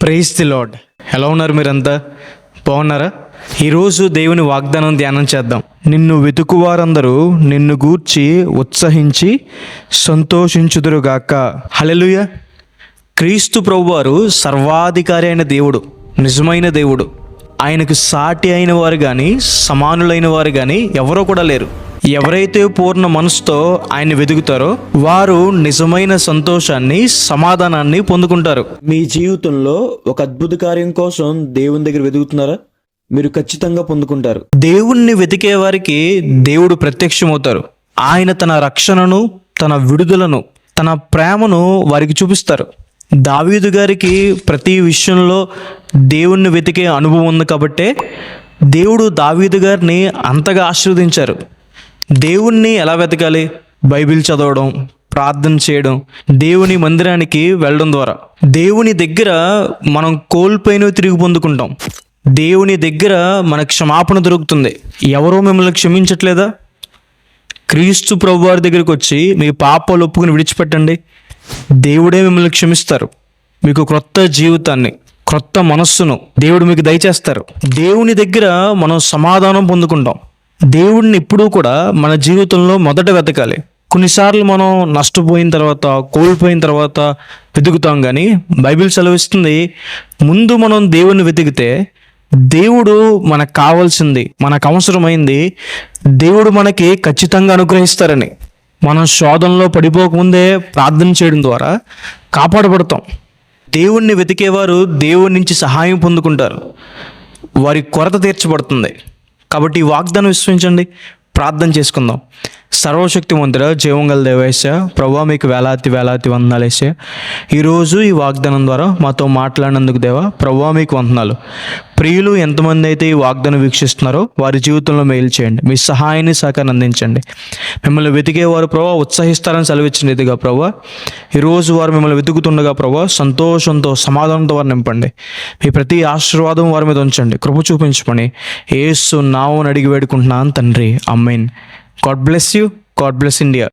Praise the lord. ఎలా ఉన్నారు మీరంతా? బాగున్నారా? ఈరోజు దేవుని వాగ్దానం ధ్యానం చేద్దాం. నిన్ను వెతుకువారందరూ నిన్ను గూర్చి ఉత్సహించి సంతోషించుదురుగాక. హల్లెలూయా. క్రీస్తు ప్రభువారు సర్వాధికారి అయిన దేవుడు, నిజమైన దేవుడు. ఆయనకు సాటి అయిన వారు కానీ సమానులైన వారు కానీ ఎవరో కూడా లేరు. ఎవరైతే పూర్ణ మనసుతో ఆయన్ని వెతుకుతారో వారు నిజమైన సంతోషాన్ని, సమాధానాన్ని పొందుకుంటారు. మీ జీవితంలో ఒక అద్భుత కార్యం కోసం దేవుని దగ్గర వెతుకుతున్నారా? మీరు ఖచ్చితంగా పొందుకుంటారు. దేవుణ్ణి వెతికే వారికి దేవుడు ప్రత్యక్షమవుతారు. ఆయన తన రక్షణను, తన విడుదలను, తన ప్రేమను వారికి చూపిస్తారు. దావీదు గారికి ప్రతి విషయంలో దేవుణ్ణి వెతికే అనుభవం ఉంది కాబట్టే దేవుడు దావీదు గారిని అంతగా ఆశీర్వదించారు. దేవుణ్ణి ఎలా వెతకాలి? బైబిల్ చదవడం, ప్రార్థన చేయడం, దేవుని మందిరానికి వెళ్ళడం ద్వారా. దేవుని దగ్గర మనం కోల్పోయినవి తిరిగి పొందుకుంటాం. దేవుని దగ్గర మన క్షమాపణ దొరుకుతుంది. ఎవరో మిమ్మల్ని క్షమించట్లేదా? క్రీస్తు ప్రభువారి దగ్గరికి వచ్చి మీ పాపాలు ఒప్పుకుని విడిచిపెట్టండి. దేవుడే మిమ్మల్ని క్షమిస్తారు. మీకు క్రొత్త జీవితాన్ని, క్రొత్త మనస్సును దేవుడు మీకు దయచేస్తారు. దేవుని దగ్గర మనం సమాధానం పొందుకుంటాం. దేవుడిని ఎప్పుడూ కూడా మన జీవితంలో మొదట వెతకాలి. కొన్నిసార్లు మనం నష్టపోయిన తర్వాత, కోల్పోయిన తర్వాత వెతుకుతాం. కానీ బైబిల్ సెలవిస్తుంది, ముందు మనం దేవుణ్ణి వెతికితే దేవుడు మనకు కావాల్సింది, మనకు అవసరమైంది దేవుడు మనకి ఖచ్చితంగా అనుగ్రహిస్తారని. మనం శోధనలో పడిపోకముందే ప్రార్థన చేయడం ద్వారా కాపాడబడతాం. దేవుణ్ణి వెతికేవారు దేవుడి నుంచి సహాయం పొందుకుంటారు. వారి కొరత తీర్చబడుతుంది. కాబట్టి ఈ వాగ్దానం విశ్వసించండి. ప్రార్థన చేసుకుందాం. సర్వశక్తిమంతుడా, జీవంగల దేవేశ, ప్రభువా మీకు వేలాది వేలాది వందనాలు వేసే. ఈరోజు ఈ వాగ్దానం ద్వారా మాతో మాట్లాడినందుకు దేవా, ప్రభువా మీకు వందనాలు. ప్రియులు ఎంతమంది అయితే ఈ వాగ్దానం వీక్షిస్తున్నారో వారి జీవితంలో మేలు చేయండి. మీ సహాయాన్ని, సహకారం అందించండి. మిమ్మల్ని వెతికేవారు ప్రభువా ఉత్సహిస్తారని సెలవిచ్చినదిగా ప్రభువా, ఈరోజు వారు మిమ్మల్ని వెతుకుతుండగా ప్రభువా సంతోషంతో, సమాధానంతో వారు నింపండి. మీ ప్రతి ఆశీర్వాదం వారి మీద ఉంచండి. కృప చూపించమని యేసు నామమున అడిగి వేడుకుంటున్నాను తండ్రి. ఆమేన్. God bless you. God bless India.